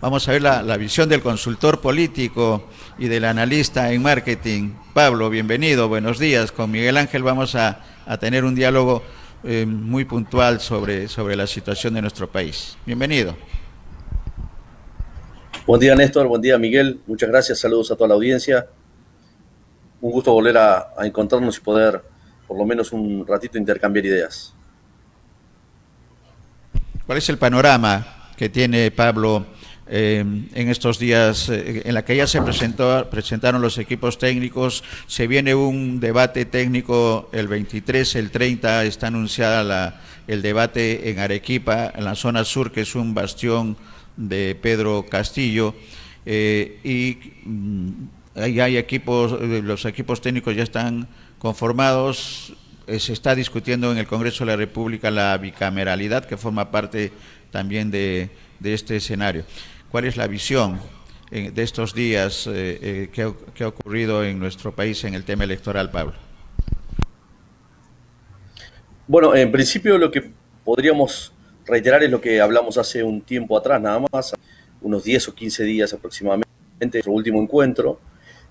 Vamos a ver la visión del consultor político y del analista en marketing. Pablo, bienvenido, buenos días. Con Miguel Ángel vamos a tener un diálogo muy puntual sobre la situación de nuestro país. Bienvenido. Buen día, Néstor. Buen día, Miguel. Muchas gracias. Saludos a toda la audiencia. Un gusto volver a encontrarnos y poder, por lo menos un ratito, intercambiar ideas. ¿Cuál es el panorama que tiene Pablo en estos días en la que ya se presentaron los equipos técnicos? Se viene un debate técnico el 23, el 30 está anunciada el debate en Arequipa, en la zona sur, que es un bastión de Pedro Castillo, ahí hay equipos, los equipos técnicos ya están conformados. Se está discutiendo en el Congreso de la República la bicameralidad, que forma parte también de este escenario. ¿Cuál es la visión de estos días que ha ocurrido en nuestro país en el tema electoral, Pablo? Bueno, en principio lo que podríamos reiterar es lo que hablamos hace un tiempo atrás, nada más, unos 10 o 15 días aproximadamente, nuestro último encuentro.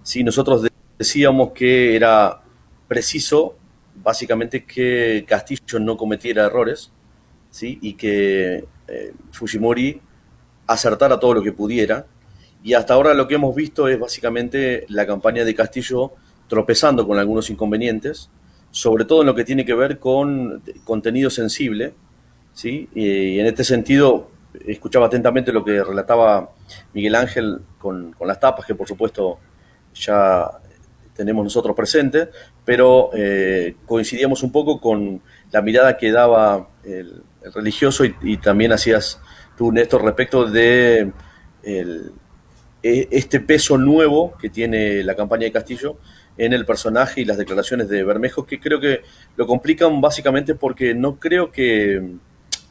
Sí, nosotros decíamos que era preciso, básicamente, que Castillo no cometiera errores, ¿sí? Y que Fujimori acertara todo lo que pudiera. Y hasta ahora lo que hemos visto es básicamente la campaña de Castillo tropezando con algunos inconvenientes, sobre todo en lo que tiene que ver con contenido sensible, ¿sí? Y en este sentido, escuchaba atentamente lo que relataba Miguel Ángel con las tapas, que por supuesto ya tenemos nosotros presentes, pero coincidíamos un poco con la mirada que daba el religioso y también hacías tú, Néstor, respecto de este peso nuevo que tiene la campaña de Castillo en el personaje y las declaraciones de Bermejo, que creo que lo complican básicamente porque no creo que,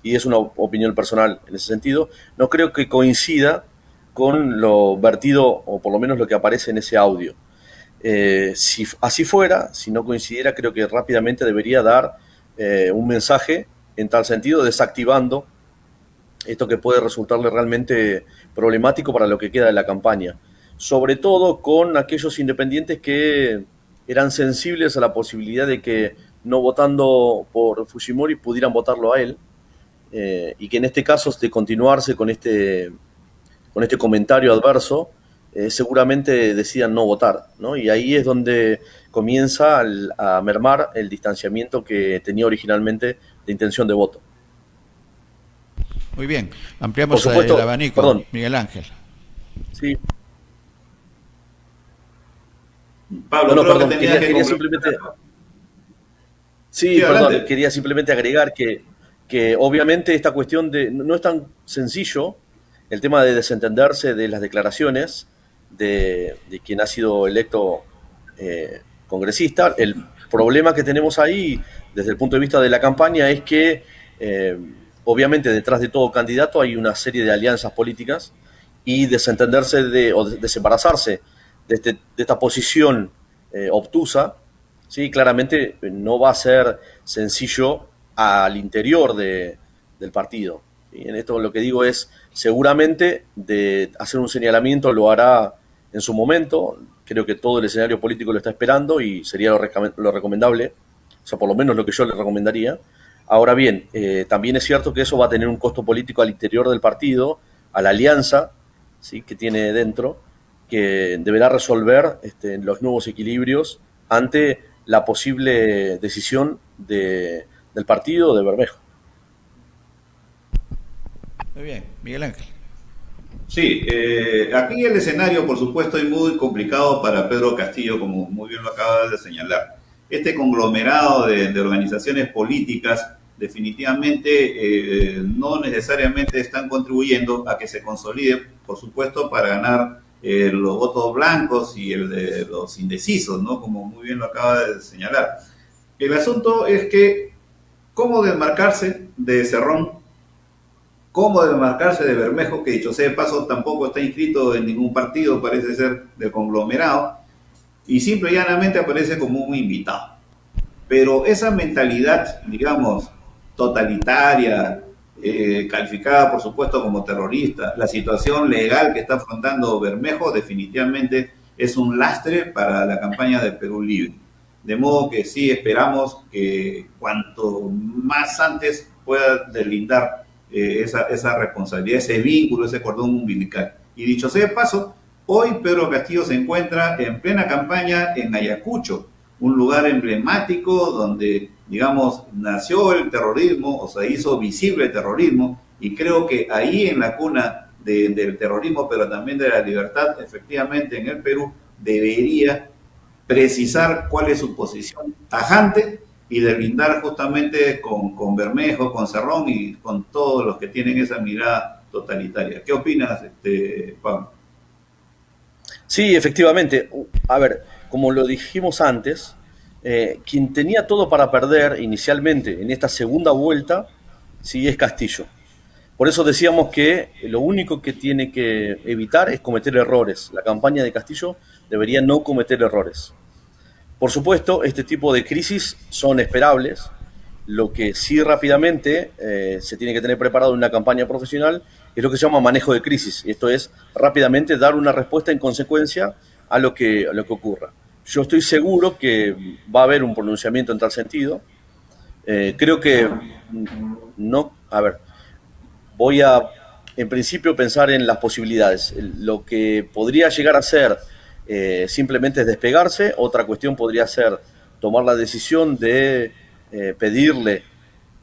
y es una opinión personal en ese sentido, no creo que coincida con lo vertido, o por lo menos lo que aparece en ese audio. Si así fuera, si no coincidiera, creo que rápidamente debería dar un mensaje en tal sentido, desactivando esto que puede resultarle realmente problemático para lo que queda de la campaña. Sobre todo con aquellos independientes que eran sensibles a la posibilidad de que no votando por Fujimori pudieran votarlo a él, y que en este caso, de continuarse con este comentario adverso, seguramente decidan no votar, ¿no? Y ahí es donde comienza a mermar el distanciamiento que tenía originalmente de intención de voto. Muy bien, Por ampliamos el supuesto, abanico, perdón, Miguel Ángel. sí, no, Pablo, no, creo que perdón, tenías que quería complementar. simplemente, sí, Sí, perdón, adelante. quería simplemente agregar que obviamente esta cuestión de, no es tan sencillo el tema de desentenderse de las declaraciones de quien ha sido electo congresista. El problema que tenemos ahí, desde el punto de vista de la campaña, es que eh, obviamente detrás de todo candidato hay una serie de alianzas políticas y desentenderse o desembarazarse de esta posición obtusa, sí, claramente no va a ser sencillo al interior del partido. Y en esto lo que digo es, seguramente de hacer un señalamiento lo hará en su momento. Creo que todo el escenario político lo está esperando y sería lo recomendable, o sea, por lo menos lo que yo le recomendaría. Ahora bien, también es cierto que eso va a tener un costo político al interior del partido, a la alianza, ¿sí?, que tiene dentro, que deberá resolver los nuevos equilibrios ante la posible decisión del partido de Bermejo. Muy bien, Miguel Ángel. Sí, aquí el escenario, por supuesto, es muy complicado para Pedro Castillo, como muy bien lo acabas de señalar. Este conglomerado de organizaciones políticas definitivamente no necesariamente están contribuyendo a que se consolide, por supuesto, para ganar los votos blancos y el de los indecisos, ¿no? Como muy bien lo acaba de señalar. El asunto es que, ¿cómo desmarcarse de Cerrón? ¿Cómo desmarcarse de Bermejo, que dicho sea de paso tampoco está inscrito en ningún partido, parece ser del conglomerado, y simple y llanamente aparece como un invitado? Pero esa mentalidad, digamos, totalitaria, calificada por supuesto como terrorista. La situación legal que está afrontando Bermejo definitivamente es un lastre para la campaña de Perú Libre. De modo que sí esperamos que cuanto más antes pueda deslindar esa responsabilidad, ese vínculo, ese cordón umbilical. Y dicho sea de paso, hoy Pedro Castillo se encuentra en plena campaña en Ayacucho, un lugar emblemático donde, digamos, nació el terrorismo, o se hizo visible el terrorismo, y creo que ahí en la cuna del terrorismo, pero también de la libertad, efectivamente en el Perú debería precisar cuál es su posición tajante y deslindar justamente con Bermejo, con Cerrón y con todos los que tienen esa mirada totalitaria. ¿Qué opinas, Pablo? Sí, efectivamente. A ver, como lo dijimos antes, quien tenía todo para perder inicialmente en esta segunda vuelta, sí es Castillo. Por eso decíamos que lo único que tiene que evitar es cometer errores. La campaña de Castillo debería no cometer errores. Por supuesto, este tipo de crisis son esperables. Lo que sí rápidamente se tiene que tener preparado en una campaña profesional es lo que se llama manejo de crisis. Esto es rápidamente dar una respuesta en consecuencia a lo que ocurra. Yo estoy seguro que va a haber un pronunciamiento en tal sentido. Creo que no, a ver, voy a en principio pensar en las posibilidades. Lo que podría llegar a ser simplemente es despegarse. Otra cuestión podría ser tomar la decisión de pedirle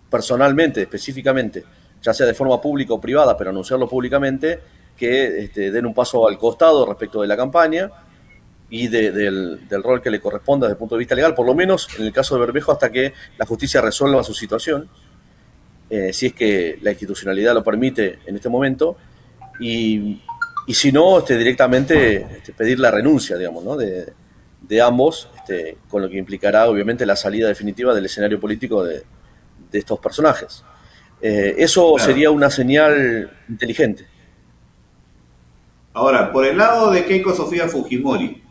personalmente, específicamente, ya sea de forma pública o privada, pero anunciarlo públicamente, que den un paso al costado respecto de la campaña y del rol que le corresponda desde el punto de vista legal, por lo menos en el caso de Bermejo, hasta que la justicia resuelva su situación, si es que la institucionalidad lo permite en este momento, y si no, directamente pedir la renuncia, digamos, ¿no? de ambos, con lo que implicará obviamente la salida definitiva del escenario político de estos personajes. Eso Claro. sería una señal inteligente. Ahora, por el lado de Keiko Sofía Fujimori,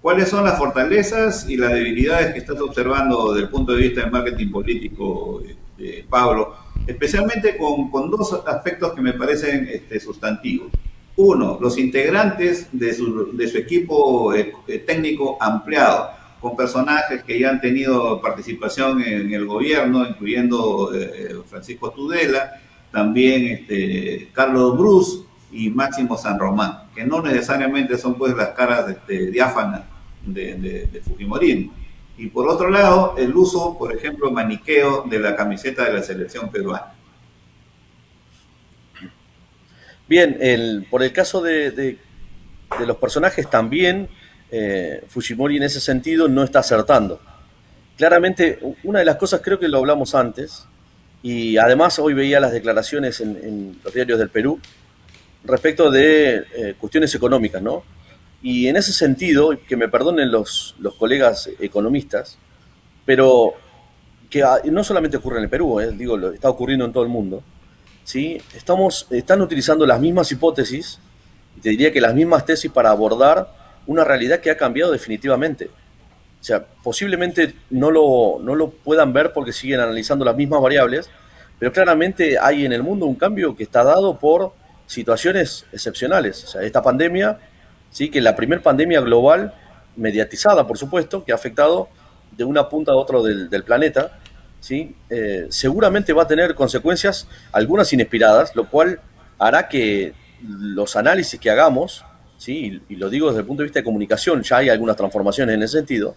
¿cuáles son las fortalezas y las debilidades que estás observando desde el punto de vista del marketing político, Pablo? Especialmente con dos aspectos que me parecen sustantivos. Uno, los integrantes de su equipo técnico ampliado, con personajes que ya han tenido participación en el gobierno, incluyendo Francisco Tudela, también Carlos Bruce y Máximo San Román, que no necesariamente son pues las caras diáfanas de Fujimorismo. Y por otro lado, el uso, por ejemplo, maniqueo de la camiseta de la selección peruana. Bien, por el caso de los personajes también, Fujimori en ese sentido no está acertando. Claramente, una de las cosas, creo que lo hablamos antes, y además hoy veía las declaraciones en los diarios del Perú respecto de cuestiones económicas, ¿no? Y en ese sentido, que me perdonen los colegas economistas, pero que no solamente ocurre en el Perú, digo, está ocurriendo en todo el mundo, ¿sí? Están utilizando las mismas hipótesis, y te diría que las mismas tesis para abordar una realidad que ha cambiado definitivamente. O sea, posiblemente no lo puedan ver porque siguen analizando las mismas variables, pero claramente hay en el mundo un cambio que está dado por situaciones excepcionales. O sea, esta pandemia, sí, que la primer pandemia global, mediatizada, por supuesto, que ha afectado de una punta a otra del planeta, ¿sí? Seguramente va a tener consecuencias, algunas inesperadas, lo cual hará que los análisis que hagamos, ¿sí? Y lo digo desde el punto de vista de comunicación, ya hay algunas transformaciones en ese sentido,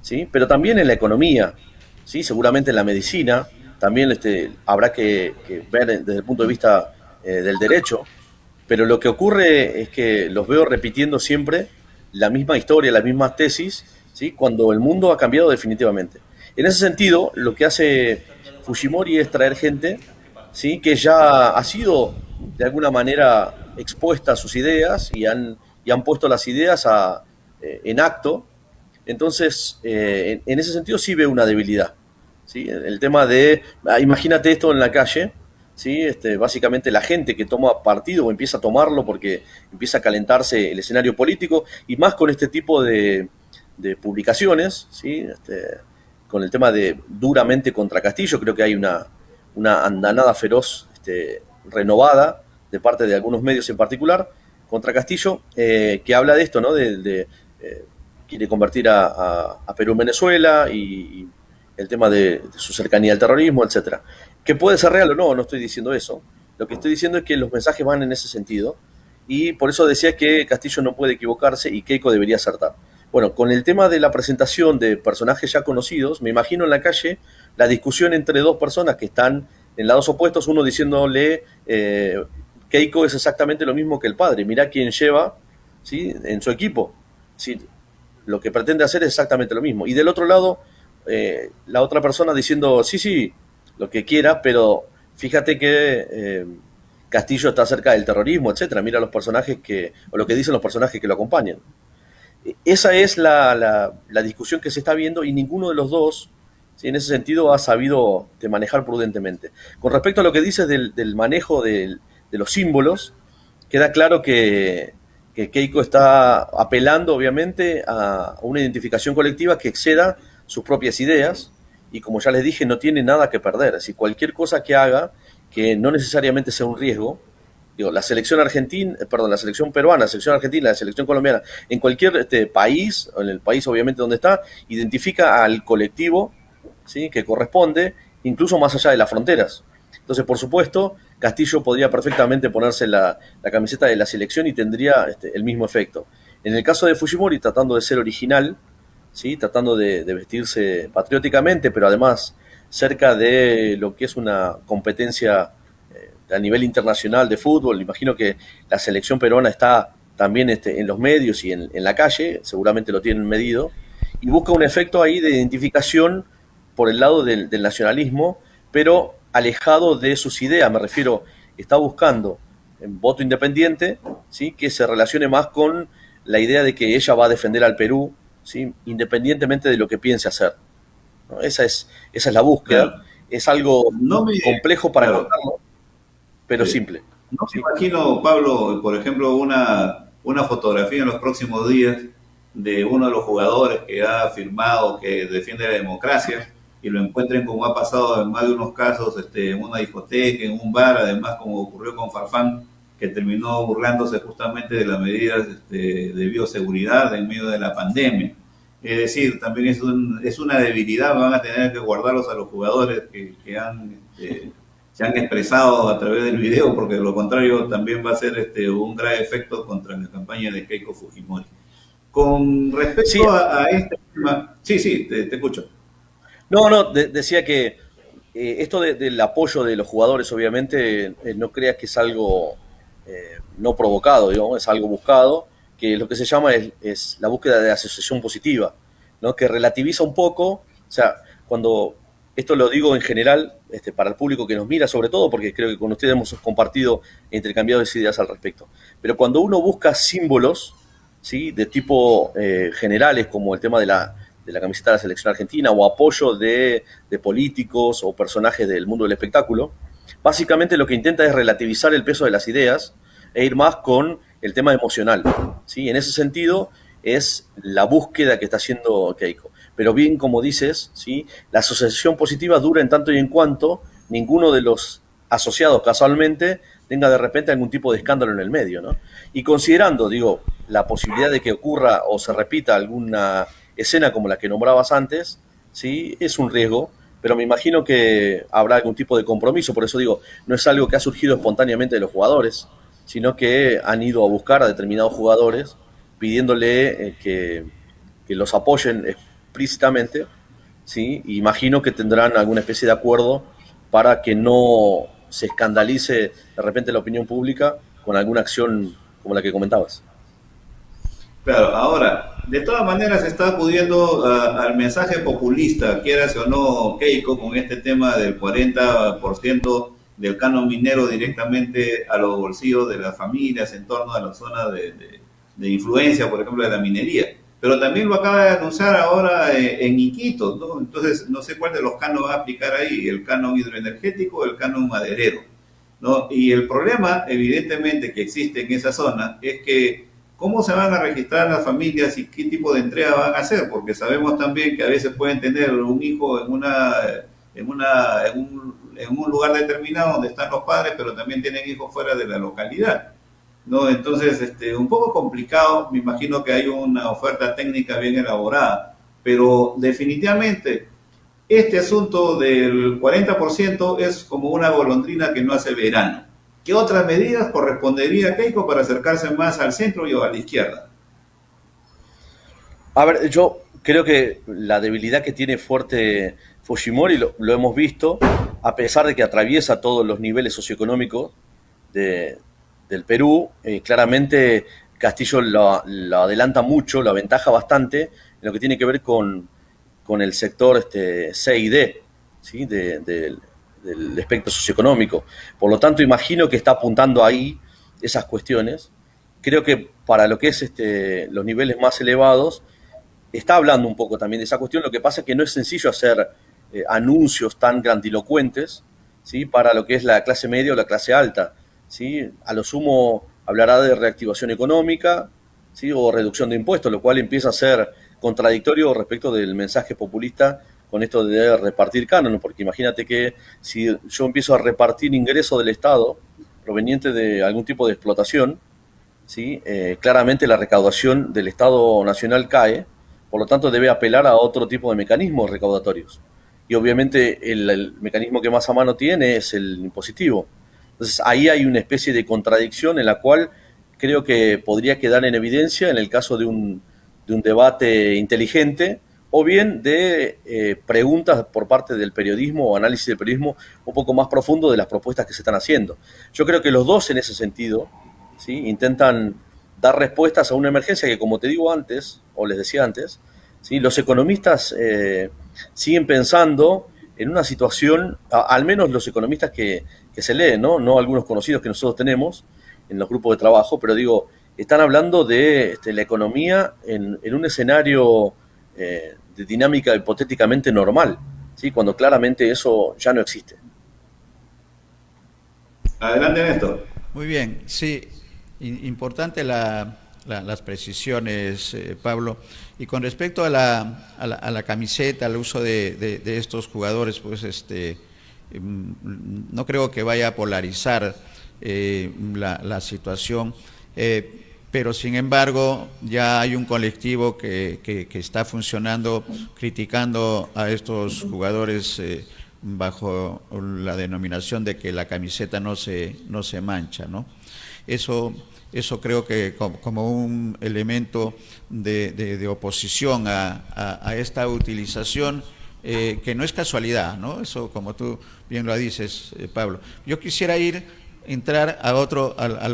¿sí? Pero también en la economía, ¿sí? Seguramente en la medicina, también habrá que ver desde el punto de vista del derecho, pero lo que ocurre es que los veo repitiendo siempre la misma historia, las mismas tesis, ¿sí? Cuando el mundo ha cambiado definitivamente. En ese sentido, lo que hace Fujimori es traer gente, ¿sí? Que ya ha sido de alguna manera expuesta a sus ideas y han puesto las ideas en acto. Entonces, en ese sentido sí veo una debilidad, ¿sí? El tema de, imagínate esto en la calle, ¿sí? Básicamente la gente que toma partido o empieza a tomarlo porque empieza a calentarse el escenario político, y más con este tipo de publicaciones, ¿sí? Con el tema de duramente contra Castillo, creo que hay una andanada feroz renovada de parte de algunos medios en particular contra Castillo, que habla de esto, ¿no? Quiere convertir a Perú en Venezuela y el tema de su cercanía al terrorismo, etcétera. Que puede ser real o no, no estoy diciendo eso. Lo que estoy diciendo es que los mensajes van en ese sentido y por eso decía que Castillo no puede equivocarse y Keiko debería acertar. Bueno, con el tema de la presentación de personajes ya conocidos, me imagino en la calle la discusión entre dos personas que están en lados opuestos, uno diciéndole Keiko es exactamente lo mismo que el padre, mirá quién lleva, ¿sí?, en su equipo. ¿Sí? Lo que pretende hacer es exactamente lo mismo. Y del otro lado, la otra persona diciendo, sí, lo que quiera, pero fíjate que Castillo está cerca del terrorismo, etcétera. Mira los personajes o lo que dicen los personajes que lo acompañan. Esa es la discusión que se está viendo y ninguno de los dos, ¿sí?, en ese sentido ha sabido manejar prudentemente. Con respecto a lo que dices del manejo de los símbolos, queda claro que Keiko está apelando, obviamente, a una identificación colectiva que exceda sus propias ideas y, como ya les dije, no tiene nada que perder. Es decir, cualquier cosa que haga que no necesariamente sea un riesgo, digo, la selección argentina, la selección peruana, la selección argentina, la selección colombiana, en cualquier país, en el país obviamente donde está, identifica al colectivo, ¿sí?, que corresponde, incluso más allá de las fronteras. Entonces, por supuesto, Castillo podría perfectamente ponerse la camiseta de la selección y tendría el mismo efecto. En el caso de Fujimori, tratando de ser original, ¿sí?, tratando de vestirse patrióticamente, pero además cerca de lo que es una competencia a nivel internacional de fútbol. Imagino que la selección peruana está también en los medios y en la calle, seguramente lo tienen medido, y busca un efecto ahí de identificación por el lado del nacionalismo, pero alejado de sus ideas. Me refiero, está buscando en voto independiente, ¿sí?, que se relacione más con la idea de que ella va a defender al Perú, ¿sí?, independientemente de lo que piense hacer, ¿no? Esa es la búsqueda. Claro. Es algo complejo para contarlo, pero simple. No me imagino, Pablo, por ejemplo, una fotografía en los próximos días de uno de los jugadores que ha afirmado que defiende la democracia y lo encuentren, como ha pasado en más de unos casos, en una discoteca, en un bar, además como ocurrió con Farfán, que terminó burlándose justamente de las medidas de bioseguridad en medio de la pandemia. Es decir, también es una debilidad, van a tener que guardarlos a los jugadores que se han expresado a través del video, porque lo contrario también va a ser un grave efecto contra la campaña de Keiko Fujimori. Con respecto a este tema... Sí, te escucho. No, decía que esto del apoyo de los jugadores, obviamente, no creas que es algo no provocado, digamos, es algo buscado, que lo que se llama es la búsqueda de asociación positiva, ¿no?, que relativiza un poco, o sea, cuando... Esto lo digo en general para el público que nos mira, sobre todo porque creo que con ustedes hemos compartido e intercambiado ideas al respecto. Pero cuando uno busca símbolos, ¿sí?, de tipo generales, como el tema de la camiseta de la selección argentina o apoyo de políticos o personajes del mundo del espectáculo, básicamente lo que intenta es relativizar el peso de las ideas e ir más con el tema emocional, ¿sí? En ese sentido es la búsqueda que está haciendo Keiko. Pero bien, como dices, ¿sí?, la asociación positiva dura en tanto y en cuanto ninguno de los asociados casualmente tenga de repente algún tipo de escándalo en el medio, ¿no? Y considerando, la posibilidad de que ocurra o se repita alguna escena como la que nombrabas antes, ¿sí?, es un riesgo, pero me imagino que habrá algún tipo de compromiso. Por eso digo, no es algo que ha surgido espontáneamente de los jugadores, sino que han ido a buscar a determinados jugadores pidiéndole que los apoyen explícitamente, ¿sí? Imagino que tendrán alguna especie de acuerdo para que no se escandalice de repente la opinión pública con alguna acción como la que comentabas. Claro, ahora, de todas maneras se está acudiendo al mensaje populista, quieras o no, Keiko, con este tema del 40% del canon minero directamente a los bolsillos de las familias en torno a la zona de influencia, por ejemplo, de la minería. Pero también lo acaba de anunciar ahora en Iquitos, ¿no? Entonces, no sé cuál de los canos va a aplicar ahí, el canon hidroenergético o el canon maderero, ¿no? Y el problema, evidentemente, que existe en esa zona es que cómo se van a registrar las familias y qué tipo de entrega van a hacer, porque sabemos también que a veces pueden tener un hijo en un en un lugar determinado donde están los padres, pero también tienen hijos fuera de la localidad, ¿no? Entonces, un poco complicado, me imagino que hay una oferta técnica bien elaborada, pero definitivamente este asunto del 40% es como una golondrina que no hace verano. ¿Qué otras medidas correspondería a Keiko para acercarse más al centro y o a la izquierda? A ver, yo creo que la debilidad que tiene fuerte Fujimori lo hemos visto, a pesar de que atraviesa todos los niveles socioeconómicos de, del Perú, claramente Castillo lo adelanta mucho, lo aventaja bastante en lo que tiene que ver con el sector C y D, ¿sí? Del espectro socioeconómico. Por lo tanto, imagino que está apuntando ahí esas cuestiones. Creo que para lo que es los niveles más elevados, está hablando un poco también de esa cuestión. Lo que pasa es que no es sencillo hacer anuncios tan grandilocuentes, ¿sí? Para lo que es la clase media o la clase alta, ¿sí? A lo sumo hablará de reactivación económica, ¿sí? O reducción de impuestos, lo cual empieza a ser contradictorio respecto del mensaje populista con esto de repartir cánones, porque imagínate que si yo empiezo a repartir ingresos del Estado proveniente de algún tipo de explotación, ¿sí? Claramente la recaudación del Estado Nacional cae, por lo tanto debe apelar a otro tipo de mecanismos recaudatorios. Y obviamente el mecanismo que más a mano tiene es el impositivo. Entonces ahí hay una especie de contradicción en la cual creo que podría quedar en evidencia en el caso de un debate inteligente o bien de preguntas por parte del periodismo o análisis del periodismo un poco más profundo de las propuestas que se están haciendo. Yo creo que los dos en ese sentido, ¿sí? Intentan dar respuestas a una emergencia que, como te digo antes, o les decía antes, ¿sí? Los economistas siguen pensando en una situación, al menos los economistas que se leen, ¿no? No algunos conocidos que nosotros tenemos en los grupos de trabajo, pero digo, están hablando de la economía en un escenario de dinámica hipotéticamente normal, ¿sí? Cuando claramente eso ya no existe. Adelante, Néstor. Muy bien, sí, importante las precisiones, Pablo. Y con respecto a la camiseta, al uso de estos jugadores, pues no creo que vaya a polarizar la situación, pero sin embargo ya hay un colectivo que está funcionando, criticando a estos jugadores bajo la denominación de que la camiseta no se mancha, ¿no? Eso creo que como un elemento de oposición a esta utilización, que no es casualidad, ¿no? Eso, como tú bien lo dices, Pablo. Yo quisiera entrar al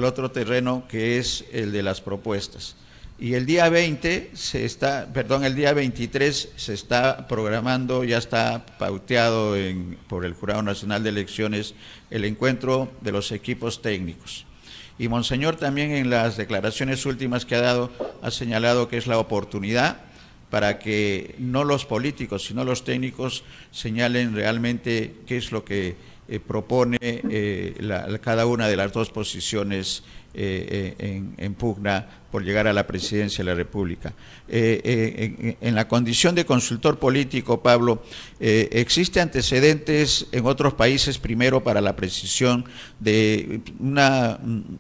otro terreno, que es el de las propuestas. Y el día 23 se está programando, ya está pauteado por el Jurado Nacional de Elecciones, el encuentro de los equipos técnicos. Y Monseñor también en las declaraciones últimas que ha dado, ha señalado que es la oportunidad para que no los políticos, sino los técnicos señalen realmente qué es lo que propone cada una de las dos posiciones en pugna por llegar a la presidencia de la República. En la condición de consultor político, Pablo, ¿existe antecedentes en otros países, primero, para la precisión de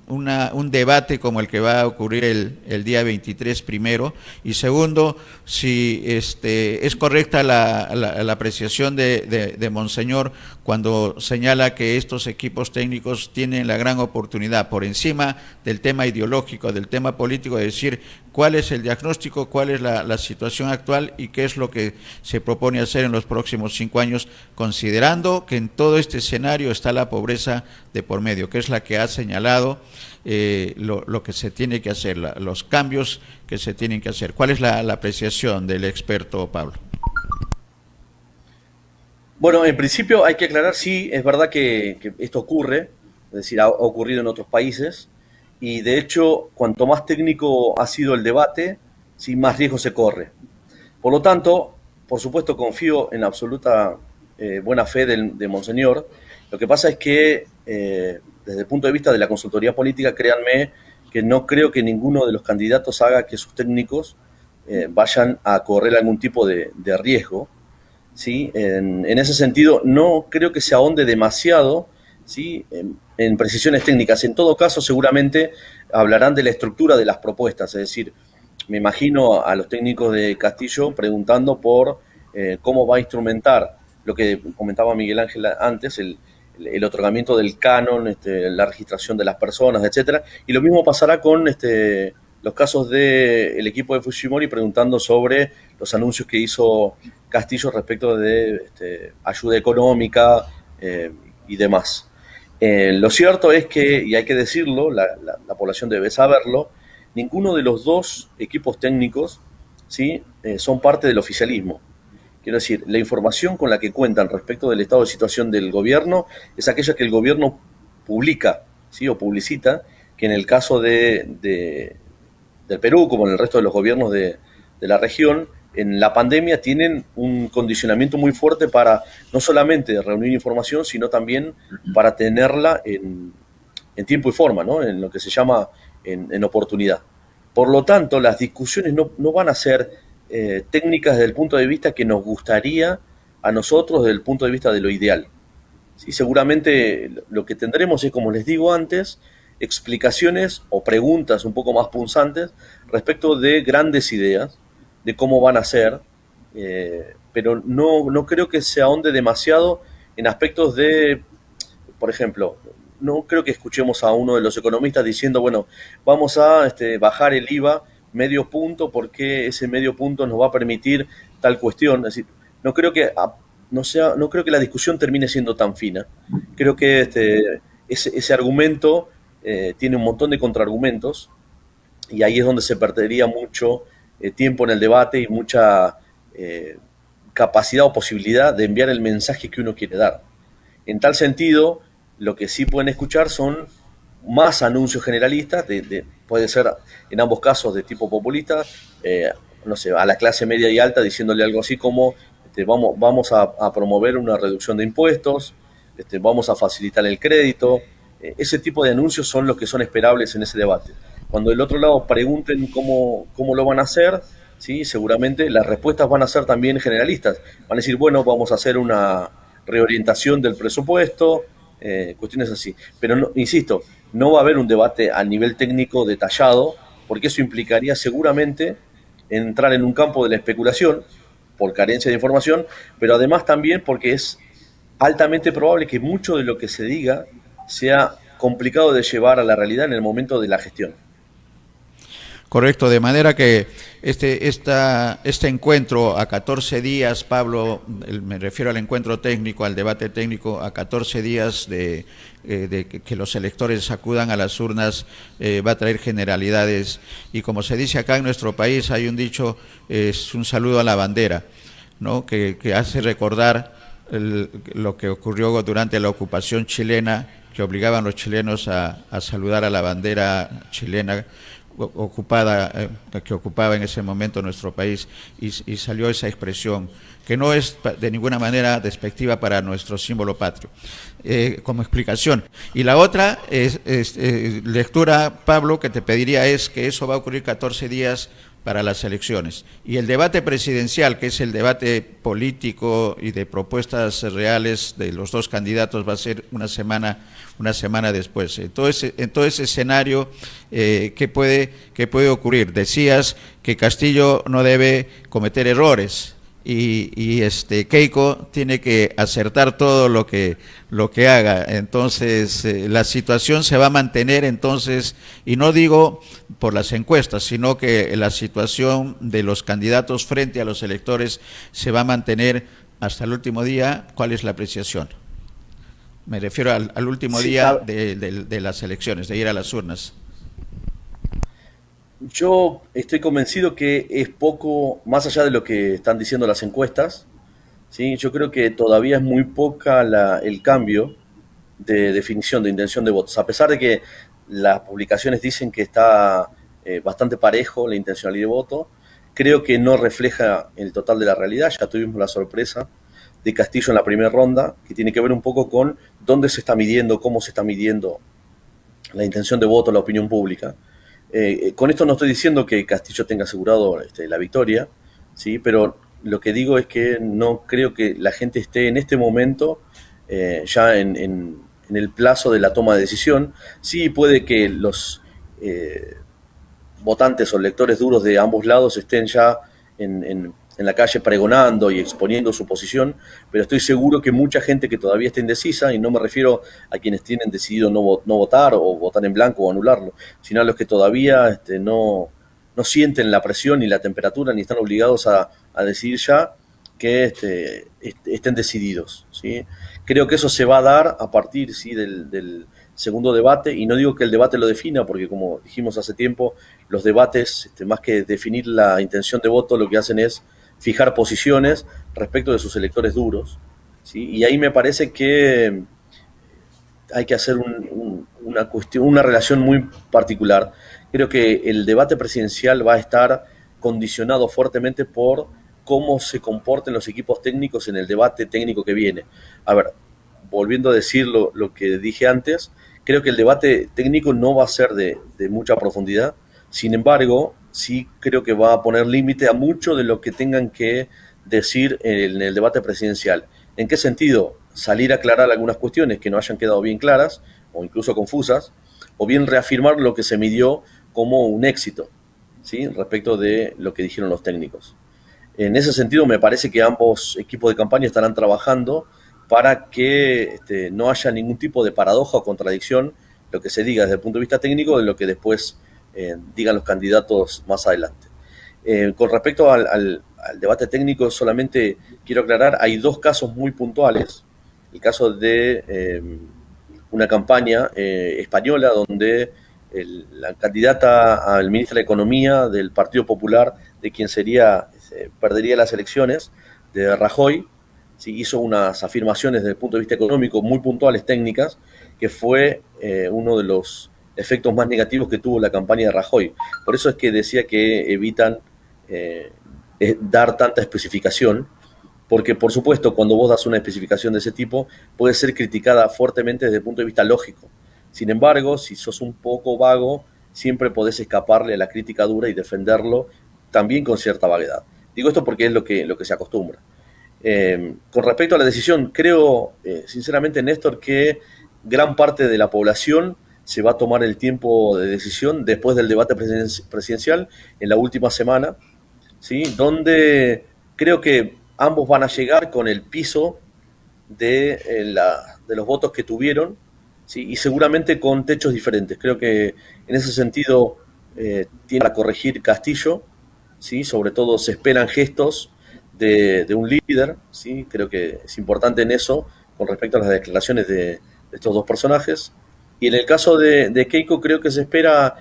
un debate como el que va a ocurrir el día 23 primero? Y segundo, si es correcta la apreciación de Monseñor cuando señala que estos equipos técnicos tienen la gran oportunidad, por encima del tema ideológico, del tema político, de decir cuál es el diagnóstico, cuál es la situación actual y qué es lo que se propone hacer en los próximos 5 años, considerando que en todo este escenario está la pobreza de por medio, que es la que ha señalado lo que se tiene que hacer, los cambios que se tienen que hacer. ¿Cuál es la apreciación del experto, Pablo? Bueno, en principio hay que aclarar, sí, es verdad que esto ocurre, es decir, ha ocurrido en otros países, y de hecho, cuanto más técnico ha sido el debate, sí, más riesgo se corre. Por lo tanto, por supuesto, confío en la absoluta buena fe de Monseñor. Lo que pasa es que, desde el punto de vista de la consultoría política, créanme que no creo que ninguno de los candidatos haga que sus técnicos vayan a correr algún tipo de riesgo, ¿sí? En ese sentido, no creo que se ahonde demasiado, ¿sí? En precisiones técnicas. En todo caso, seguramente hablarán de la estructura de las propuestas, es decir, me imagino a los técnicos de Castillo preguntando por cómo va a instrumentar lo que comentaba Miguel Ángel antes, el otorgamiento del canon, la registración de las personas, etcétera. Y lo mismo pasará con los casos del equipo de Fujimori preguntando sobre los anuncios que hizo Castillo respecto de ayuda económica y demás. Lo cierto es que, y hay que decirlo, la población debe saberlo, ninguno de los dos equipos técnicos, ¿sí? Son parte del oficialismo. Quiero decir, la información con la que cuentan respecto del estado de situación del gobierno es aquella que el gobierno publica, ¿sí? O publicita, que en el caso del Perú, como en el resto de los gobiernos de la región, en la pandemia tienen un condicionamiento muy fuerte para no solamente reunir información, sino también para tenerla en tiempo y forma, ¿no? En lo que se llama en oportunidad. Por lo tanto, las discusiones no van a ser técnicas desde el punto de vista que nos gustaría a nosotros, desde el punto de vista de lo ideal. ¿Sí? Seguramente lo que tendremos es, como les digo antes, explicaciones o preguntas un poco más punzantes respecto de grandes ideas, de cómo van a ser, pero no creo que se ahonde demasiado en aspectos de, por ejemplo, no creo que escuchemos a uno de los economistas diciendo, bueno, vamos a bajar el IVA medio punto porque ese medio punto nos va a permitir tal cuestión. Es decir, no creo que no creo que la discusión termine siendo tan fina. Creo que ese argumento tiene un montón de contraargumentos y ahí es donde se perdería mucho tiempo en el debate y mucha capacidad o posibilidad de enviar el mensaje que uno quiere dar. En tal sentido, lo que sí pueden escuchar son más anuncios generalistas, puede ser en ambos casos de tipo populista, no sé, a la clase media y alta diciéndole algo así como vamos a promover una reducción de impuestos, vamos a facilitar el crédito. Ese tipo de anuncios son los que son esperables en ese debate. Cuando del otro lado pregunten cómo lo van a hacer, ¿sí? Seguramente las respuestas van a ser también generalistas. Van a decir, bueno, vamos a hacer una reorientación del presupuesto, cuestiones así. Pero, insisto, no va a haber un debate a nivel técnico detallado, porque eso implicaría seguramente entrar en un campo de la especulación, por carencia de información, pero además también porque es altamente probable que mucho de lo que se diga sea complicado de llevar a la realidad en el momento de la gestión. Correcto, de manera que este encuentro a 14 días, Pablo, me refiero al encuentro técnico, al debate técnico, a 14 días de que los electores acudan a las urnas, va a traer generalidades. Y como se dice acá en nuestro país, hay un dicho, es un saludo a la bandera, ¿no? Que hace recordar lo que ocurrió durante la ocupación chilena, que obligaban a los chilenos a saludar a la bandera chilena que ocupaba en ese momento nuestro país, y salió esa expresión que no es de ninguna manera despectiva para nuestro símbolo patrio, como explicación. Y la otra lectura, Pablo, que te pediría es que eso va a ocurrir 14 días para las elecciones. Y el debate presidencial, que es el debate político y de propuestas reales de los dos candidatos, va a ser una semana después. En todo ese escenario, ¿qué puede ocurrir? Decías que Castillo no debe cometer errores y Keiko tiene que acertar todo lo que haga. Entonces la situación se va a mantener, entonces, y no digo por las encuestas, sino que la situación de los candidatos frente a los electores se va a mantener hasta el último día. ¿Cuál es la apreciación? Me refiero al último día de las elecciones, de ir a las urnas. Yo estoy convencido que es poco, más allá de lo que están diciendo las encuestas, ¿sí? Yo creo que todavía es muy poca el cambio de definición de intención de votos. A pesar de que las publicaciones dicen que está bastante parejo la intencionalidad de voto, creo que no refleja el total de la realidad. Ya tuvimos la sorpresa de Castillo en la primera ronda, que tiene que ver un poco con dónde se está midiendo, cómo se está midiendo la intención de voto, la opinión pública. Con esto no estoy diciendo que Castillo tenga asegurado la victoria, ¿sí? Pero lo que digo es que no creo que la gente esté en este momento ya en el plazo de la toma de decisión. Sí puede que los votantes o lectores duros de ambos lados estén ya en la calle pregonando y exponiendo su posición, pero estoy seguro que mucha gente que todavía está indecisa, y no me refiero a quienes tienen decidido no votar o votar en blanco o anularlo, sino a los que todavía no sienten la presión ni la temperatura ni están obligados a decidir ya, que estén decididos, ¿sí? Creo que eso se va a dar a partir, ¿sí?, del segundo debate, y no digo que el debate lo defina, porque como dijimos hace tiempo, los debates, más que definir la intención de voto, lo que hacen es fijar posiciones respecto de sus electores duros, ¿sí? Y ahí me parece que hay que hacer una relación muy particular. Creo que el debate presidencial va a estar condicionado fuertemente por cómo se comporten los equipos técnicos en el debate técnico que viene. A ver, volviendo a decir lo que dije antes, creo que el debate técnico no va a ser de mucha profundidad. Sin embargo, sí creo que va a poner límite a mucho de lo que tengan que decir en el debate presidencial. ¿En qué sentido? Salir a aclarar algunas cuestiones que no hayan quedado bien claras o incluso confusas, o bien reafirmar lo que se midió como un éxito, ¿sí?, respecto de lo que dijeron los técnicos. En ese sentido, me parece que ambos equipos de campaña estarán trabajando para que no haya ningún tipo de paradoja o contradicción lo que se diga desde el punto de vista técnico de lo que después digan los candidatos más adelante. Con respecto al debate técnico, solamente quiero aclarar, hay dos casos muy puntuales. El caso de una campaña española donde la candidata al ministro de Economía del Partido Popular, de quien perdería las elecciones, de Rajoy, ¿sí?, hizo unas afirmaciones desde el punto de vista económico muy puntuales, técnicas, que fue uno de los efectos más negativos que tuvo la campaña de Rajoy. Por eso es que decía que evitan dar tanta especificación, porque por supuesto cuando vos das una especificación de ese tipo puede ser criticada fuertemente desde el punto de vista lógico. Sin embargo, si sos un poco vago, siempre podés escaparle a la crítica dura y defenderlo también con cierta vaguedad. Digo esto porque es lo que se acostumbra. Con respecto a la decisión, creo sinceramente, Néstor, que gran parte de la población se va a tomar el tiempo de decisión después del debate presidencial en la última semana, ¿sí?, donde creo que ambos van a llegar con el piso de los votos que tuvieron, ¿sí?, y seguramente con techos diferentes. Creo que en ese sentido tiene para corregir Castillo, ¿sí?, sobre todo se esperan gestos de un líder, ¿sí?, creo que es importante en eso con respecto a las declaraciones de estos dos personajes. Y en el caso de Keiko, creo que se espera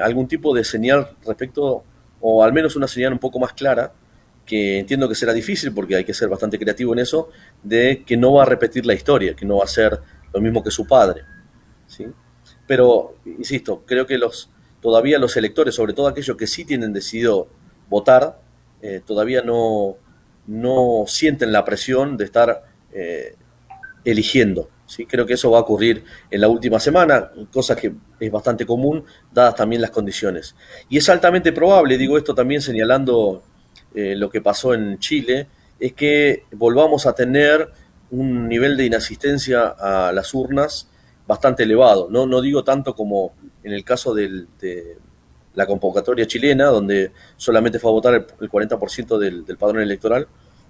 algún tipo de señal respecto, o al menos una señal un poco más clara, que entiendo que será difícil porque hay que ser bastante creativo en eso, de que no va a repetir la historia, que no va a ser lo mismo que su padre, ¿sí? Pero, insisto, creo que todavía los electores, sobre todo aquellos que sí tienen decidido votar, todavía no sienten la presión de estar eligiendo, ¿sí? Creo que eso va a ocurrir en la última semana, cosa que es bastante común, dadas también las condiciones. Y es altamente probable, digo esto también señalando lo que pasó en Chile, es que volvamos a tener un nivel de inasistencia a las urnas bastante elevado. No digo tanto como en el caso de la convocatoria chilena, donde solamente fue a votar el 40% del padrón electoral,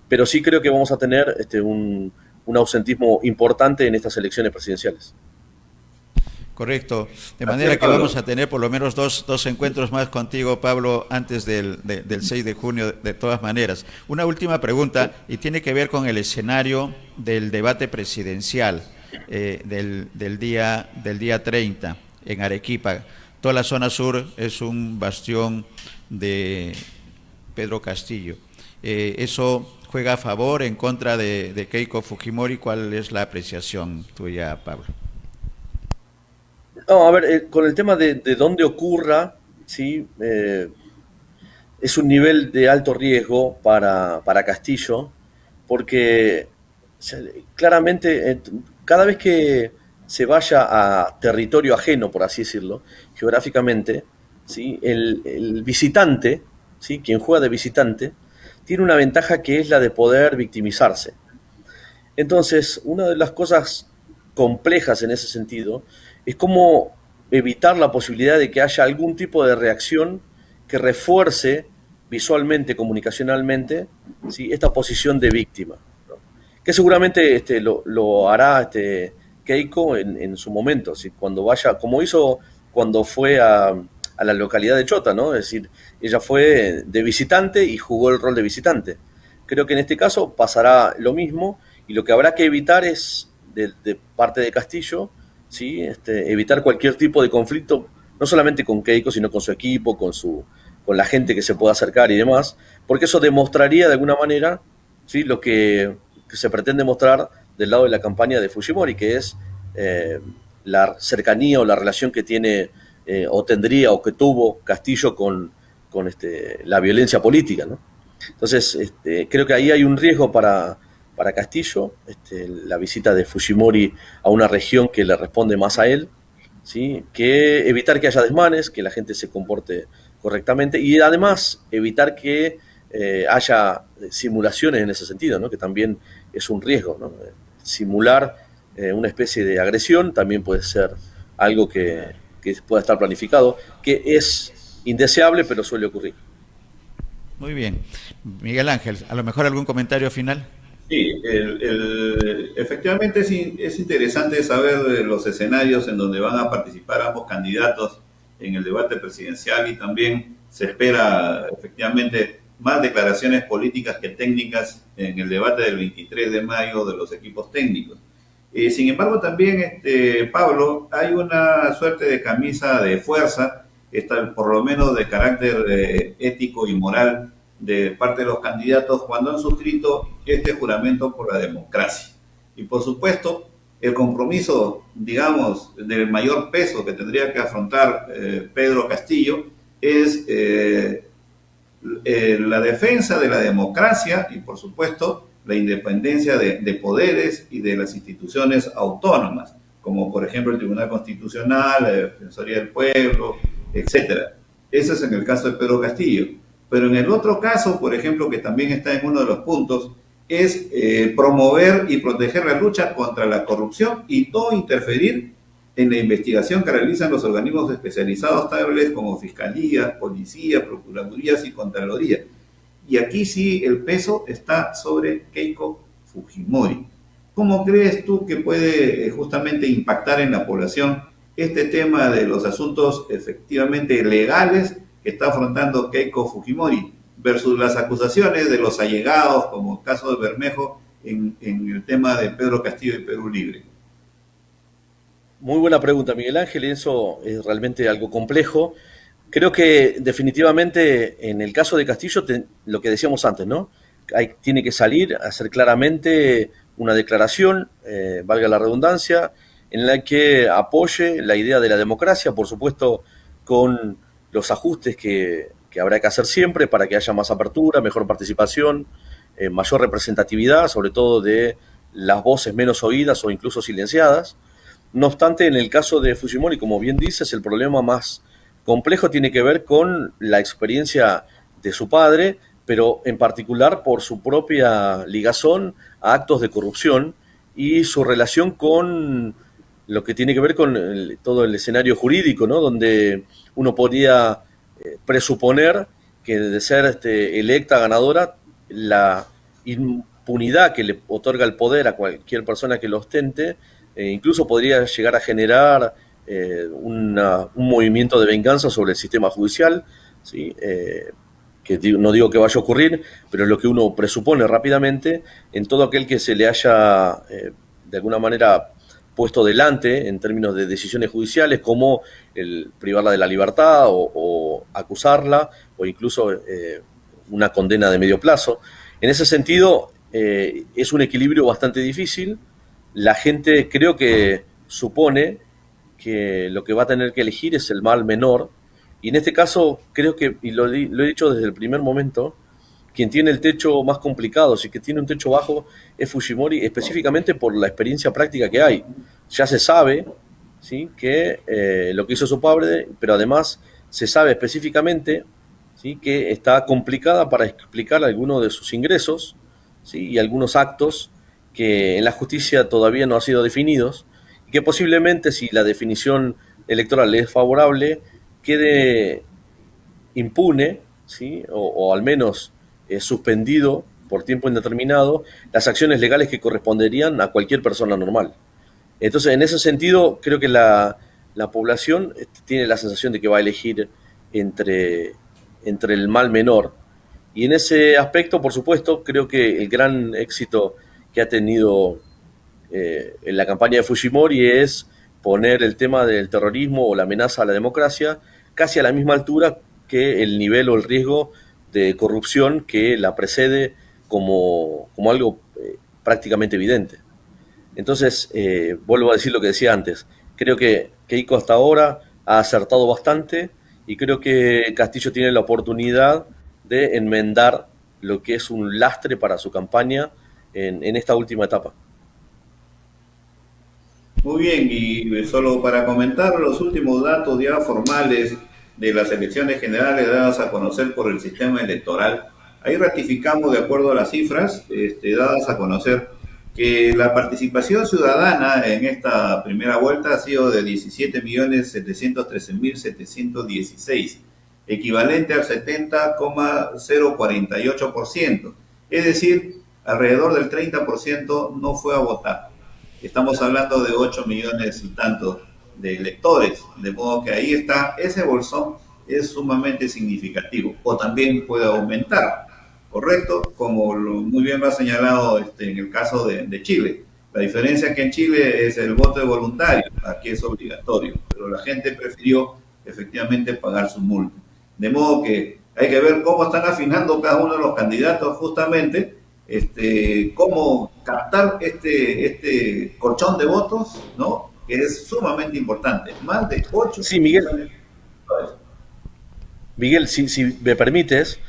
pero sí creo que vamos a tener un ausentismo importante en estas elecciones presidenciales. Correcto. De manera que vamos a tener por lo menos dos encuentros más contigo, Pablo, antes del 6 de junio, de todas maneras. Una última pregunta, y tiene que ver con el escenario del debate presidencial del día 30 en Arequipa. Toda la zona sur es un bastión de Pedro Castillo. ¿Eso juega a favor, en contra de Keiko Fujimori? ¿Cuál es la apreciación tuya, Pablo? No, a ver, con el tema de dónde ocurra, ¿sí? Es un nivel de alto riesgo para Castillo, porque claramente cada vez que se vaya a territorio ajeno, por así decirlo, geográficamente, ¿sí?, el visitante, ¿sí?, quien juega de visitante, tiene una ventaja que es la de poder victimizarse. Entonces, una de las cosas complejas en ese sentido es cómo evitar la posibilidad de que haya algún tipo de reacción que refuerce visualmente, comunicacionalmente, ¿sí?, esta posición de víctima, ¿no? Que seguramente lo hará Keiko en su momento, ¿sí?, cuando vaya, como hizo cuando fue a la localidad de Chota, ¿no? Es decir, ella fue de visitante y jugó el rol de visitante. Creo que en este caso pasará lo mismo, y lo que habrá que evitar es, de parte de Castillo, ¿sí?, evitar cualquier tipo de conflicto, no solamente con Keiko, sino con su equipo, con la gente que se pueda acercar y demás, porque eso demostraría de alguna manera, ¿sí?, lo que se pretende mostrar del lado de la campaña de Fujimori, que es la cercanía o la relación que tiene o tendría o que tuvo Castillo con la violencia política, ¿no? Entonces, creo que ahí hay un riesgo para Castillo, la visita de Fujimori a una región que le responde más a él, ¿sí?, que evitar que haya desmanes, que la gente se comporte correctamente, y además evitar que haya simulaciones en ese sentido, ¿no?, que también es un riesgo, ¿no? Simular una especie de agresión también puede ser algo que pueda estar planificado, que es indeseable, pero suele ocurrir. Muy bien. Miguel Ángel, a lo mejor algún comentario final. Sí, efectivamente es interesante saber los escenarios en donde van a participar ambos candidatos en el debate presidencial, y también se espera efectivamente más declaraciones políticas que técnicas en el debate del 23 de mayo de los equipos técnicos. Sin embargo, también, Pablo, hay una suerte de camisa de fuerza, por lo menos de carácter ético y moral, de parte de los candidatos cuando han suscrito este juramento por la democracia. Y por supuesto, el compromiso, digamos, del mayor peso que tendría que afrontar Pedro Castillo es la defensa de la democracia y, por supuesto, la independencia de poderes y de las instituciones autónomas, como por ejemplo el Tribunal Constitucional, la Defensoría del Pueblo, etcétera. Eso es en el caso de Pedro Castillo. Pero en el otro caso, por ejemplo, que también está en uno de los puntos, es promover y proteger la lucha contra la corrupción y no interferir en la investigación que realizan los organismos especializados tales como Fiscalía, Policía, Procuradurías y Contraloría. Y aquí sí el peso está sobre Keiko Fujimori. ¿Cómo crees tú que puede justamente impactar en la población este tema de los asuntos efectivamente legales que está afrontando Keiko Fujimori versus las acusaciones de los allegados, como el caso de Bermejo, en el tema de Pedro Castillo y Perú Libre? Muy buena pregunta, Miguel Ángel, y eso es realmente algo complejo. Creo que definitivamente en el caso de Castillo, lo que decíamos antes, ¿no? Tiene que salir a hacer claramente una declaración, valga la redundancia, en la que apoye la idea de la democracia, por supuesto, con los ajustes que habrá que hacer siempre para que haya más apertura, mejor participación, mayor representatividad, sobre todo de las voces menos oídas o incluso silenciadas. No obstante, en el caso de Fujimori, como bien dices, el problema más complejo tiene que ver con la experiencia de su padre, pero en particular por su propia ligazón a actos de corrupción y su relación con lo que tiene que ver con todo el escenario jurídico, ¿no?, donde uno podría presuponer que de ser electa ganadora, la impunidad que le otorga el poder a cualquier persona que lo ostente, incluso podría llegar a generar un movimiento de venganza sobre el sistema judicial, ¿sí? Que no digo que vaya a ocurrir, pero es lo que uno presupone rápidamente en todo aquel que se le haya de alguna manera puesto delante en términos de decisiones judiciales, como el privarla de la libertad o acusarla, o incluso una condena de medio plazo. En ese sentido, es un equilibrio bastante difícil. La gente creo que supone que lo que va a tener que elegir es el mal menor, y en este caso creo que, y lo he dicho desde el primer momento, quien tiene el techo más complicado, si que tiene un techo bajo, es Fujimori, específicamente por la experiencia práctica que hay. Ya se sabe, ¿sí?, que lo que hizo su padre, pero además se sabe específicamente, ¿sí? Que está complicada para explicar algunos de sus ingresos, ¿sí? Y algunos actos que en la justicia todavía no han sido definidos y que posiblemente, si la definición electoral es favorable, quede impune, ¿sí? O al menos suspendido por tiempo indeterminado las acciones legales que corresponderían a cualquier persona normal. Entonces, en ese sentido, creo que la población tiene la sensación de que va a elegir entre, entre el mal menor. Y en ese aspecto, por supuesto, creo que el gran éxito que ha tenido en la campaña de Fujimori es poner el tema del terrorismo o la amenaza a la democracia casi a la misma altura que el nivel o el riesgo de corrupción que la precede como algo prácticamente evidente. Entonces, vuelvo a decir lo que decía antes. Creo que Keiko hasta ahora ha acertado bastante y creo que Castillo tiene la oportunidad de enmendar lo que es un lastre para su campaña en esta última etapa. Muy bien, y solo para comentar los últimos datos ya formales de las elecciones generales dadas a conocer por el sistema electoral. Ahí ratificamos, de acuerdo a las cifras dadas a conocer, que la participación ciudadana en esta primera vuelta ha sido de 17.713.716, equivalente al 70,048%. Es decir, alrededor del 30% no fue a votar. Estamos hablando de 8 millones y tanto de electores, de modo que ahí está, ese bolsón es sumamente significativo, o también puede aumentar, ¿correcto? Como muy bien lo ha señalado en el caso de Chile. La diferencia es que en Chile es el voto de voluntario, aquí es obligatorio, pero la gente prefirió efectivamente pagar su multa. De modo que hay que ver cómo están afinando cada uno de los candidatos justamente, cómo captar este colchón de votos, ¿no? Que es sumamente importante, más de 8 Sí, Miguel, millones. Miguel, si me permites,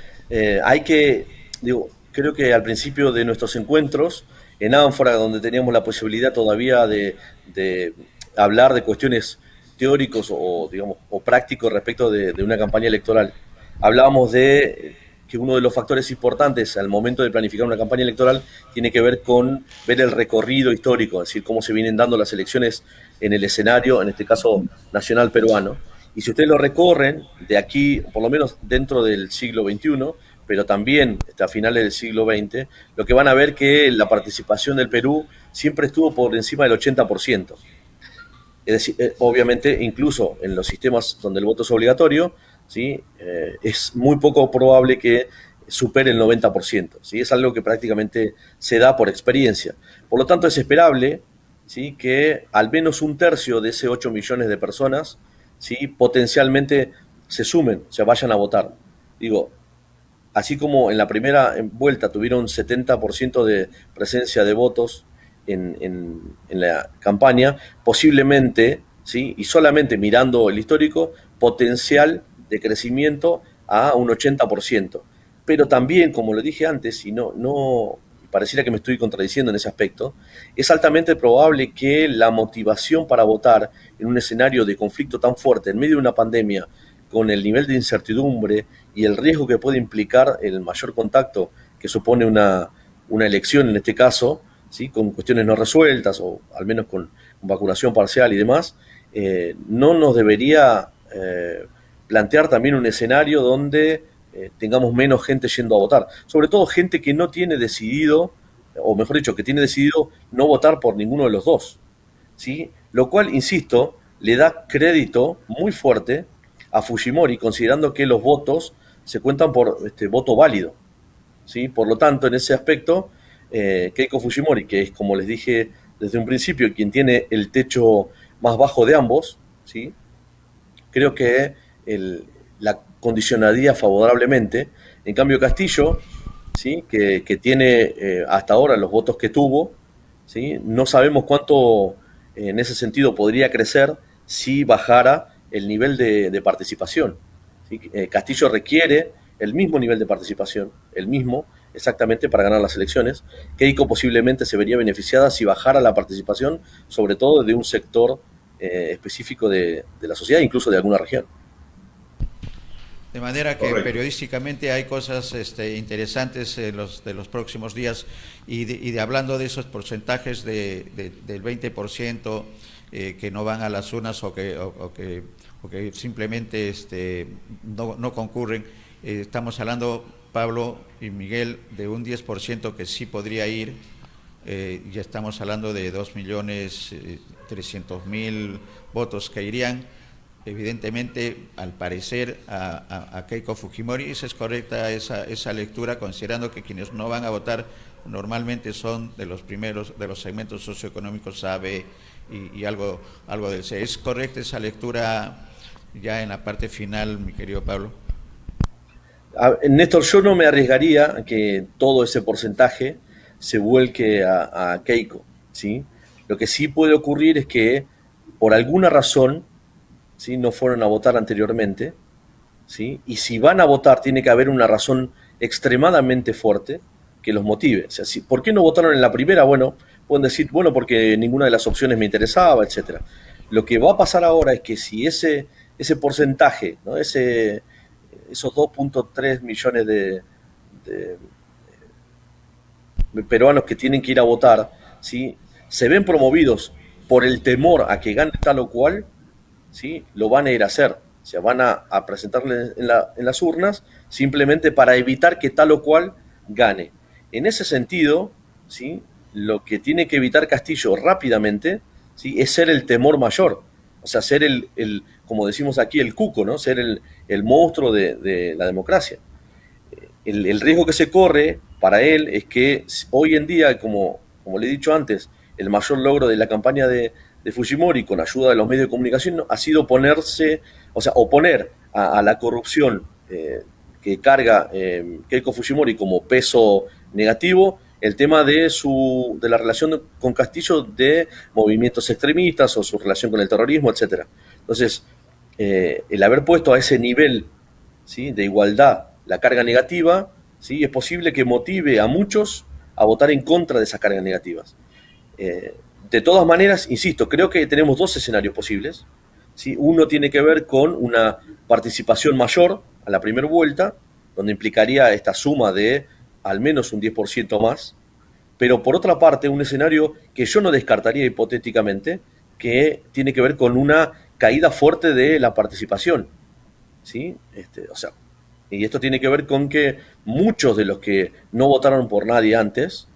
hay que, digo, creo que al principio de nuestros encuentros en Ánfora, donde teníamos la posibilidad todavía de hablar de cuestiones teóricos o digamos o prácticos respecto de una campaña electoral, hablábamos de que uno de los factores importantes al momento de planificar una campaña electoral tiene que ver con ver el recorrido histórico, es decir, cómo se vienen dando las elecciones en el escenario, en este caso nacional peruano. Y si ustedes lo recorren de aquí, por lo menos dentro del siglo XXI, pero también hasta finales del siglo XX, lo que van a ver que la participación del Perú siempre estuvo por encima del 80%. Es decir, obviamente, incluso en los sistemas donde el voto es obligatorio, ¿sí? Es muy poco probable que supere el 90%. ¿Sí? Es algo que prácticamente se da por experiencia. Por lo tanto, es esperable, ¿sí? Que al menos un tercio de ese 8 millones de personas, ¿sí? Potencialmente se sumen, se vayan a votar. Digo, así como en la primera vuelta tuvieron 70% de presencia de votos en la campaña, posiblemente, ¿sí? Y solamente mirando el histórico, potencial de crecimiento a un 80%. Pero también, como lo dije antes, y no pareciera que me estoy contradiciendo en ese aspecto, es altamente probable que la motivación para votar en un escenario de conflicto tan fuerte, en medio de una pandemia, con el nivel de incertidumbre y el riesgo que puede implicar el mayor contacto que supone una elección en este caso, ¿sí? Con cuestiones no resueltas o al menos con vacunación parcial y demás, no nos debería plantear también un escenario donde tengamos menos gente yendo a votar. Sobre todo gente que no tiene decidido, o mejor dicho, que tiene decidido no votar por ninguno de los dos, ¿sí? Lo cual, insisto, le da crédito muy fuerte a Fujimori, considerando que los votos se cuentan por voto válido, ¿sí? Por lo tanto, en ese aspecto, Keiko Fujimori, que es, como les dije desde un principio, quien tiene el techo más bajo de ambos, ¿sí? Creo que la condicionaría favorablemente. En cambio, Castillo, ¿sí? Que tiene hasta ahora los votos que tuvo, ¿sí? No sabemos cuánto en ese sentido podría crecer si bajara el nivel de participación, ¿sí? Castillo requiere el mismo nivel de participación, el mismo exactamente para ganar las elecciones. Keiko posiblemente se vería beneficiada si bajara la participación, sobre todo de un sector específico de la sociedad, incluso de alguna región. De manera que Correcto. periodísticamente hay cosas interesantes de los próximos días hablando de esos porcentajes del 20% que no van a las urnas o que simplemente no concurren. Estamos hablando, Pablo y Miguel, de un 10% que sí podría ir. Ya estamos hablando de 2.300.000 votos que irían. Evidentemente, al parecer, a Keiko Fujimori. ¿Es correcta esa lectura, considerando que quienes no van a votar normalmente son de los primeros, de los segmentos socioeconómicos A, B y algo del C? ¿Es correcta esa lectura ya en la parte final, mi querido Pablo? Néstor, yo no me arriesgaría a que todo ese porcentaje se vuelque a Keiko, ¿sí? Lo que sí puede ocurrir es que, por alguna razón, ¿sí?, no fueron a votar anteriormente, ¿sí? Y si van a votar, tiene que haber una razón extremadamente fuerte que los motive. O sea, ¿por qué no votaron en la primera? Bueno, pueden decir, bueno, porque ninguna de las opciones me interesaba, etcétera. Lo que va a pasar ahora es que si ese porcentaje, ¿no?, esos 2.3 millones de peruanos que tienen que ir a votar, ¿sí?, se ven promovidos por el temor a que gane tal o cual, ¿sí?, lo van a ir a hacer. O sea, van a presentarle en las urnas simplemente para evitar que tal o cual gane. En ese sentido, ¿sí?, lo que tiene que evitar Castillo rápidamente, ¿sí?, es ser el temor mayor. O sea, ser como decimos aquí, el cuco, ¿no? Ser el monstruo de la democracia. El riesgo que se corre para él es que hoy en día, como le he dicho antes, el mayor logro de la campaña de Fujimori, con ayuda de los medios de comunicación, ha sido oponer a la corrupción que carga Keiko Fujimori como peso negativo, el tema de la relación con Castillo de movimientos extremistas o su relación con el terrorismo, etcétera. Entonces, el haber puesto a ese nivel, ¿sí?, de igualdad la carga negativa, ¿sí?, es posible que motive a muchos a votar en contra de esas cargas negativas. De todas maneras, insisto, creo que tenemos dos escenarios posibles, ¿sí? Uno tiene que ver con una participación mayor a la primera vuelta, donde implicaría esta suma de al menos un 10% más, pero por otra parte, un escenario que yo no descartaría hipotéticamente, que tiene que ver con una caída fuerte de la participación, ¿sí? O sea, y esto tiene que ver con que muchos de los que no votaron por nadie antes,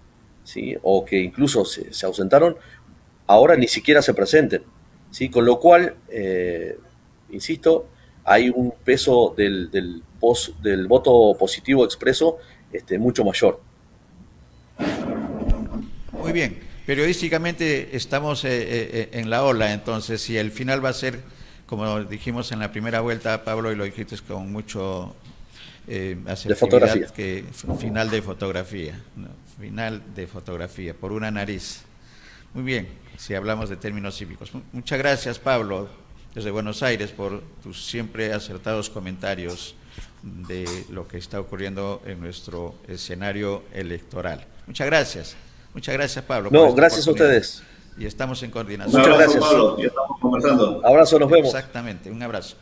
¿sí?, o que incluso se ausentaron, ahora ni siquiera se presenten, ¿sí? Con lo cual, insisto, hay un peso del voto positivo expreso mucho mayor. Muy bien, periodísticamente estamos en la ola, entonces, si el final va a ser, como dijimos en la primera vuelta, Pablo, y lo dijiste con mucho de fotografía. que final de fotografía, ¿no? Final de fotografía, por una nariz. Muy bien, si hablamos de términos cívicos. Muchas gracias, Pablo, desde Buenos Aires, por tus siempre acertados comentarios de lo que está ocurriendo en nuestro escenario electoral. Muchas gracias. Muchas gracias, Pablo. No, gracias a ustedes. Y estamos en coordinación. Muchas gracias, Pablo, ya estamos conversando. Abrazo, nos vemos. Exactamente, un abrazo.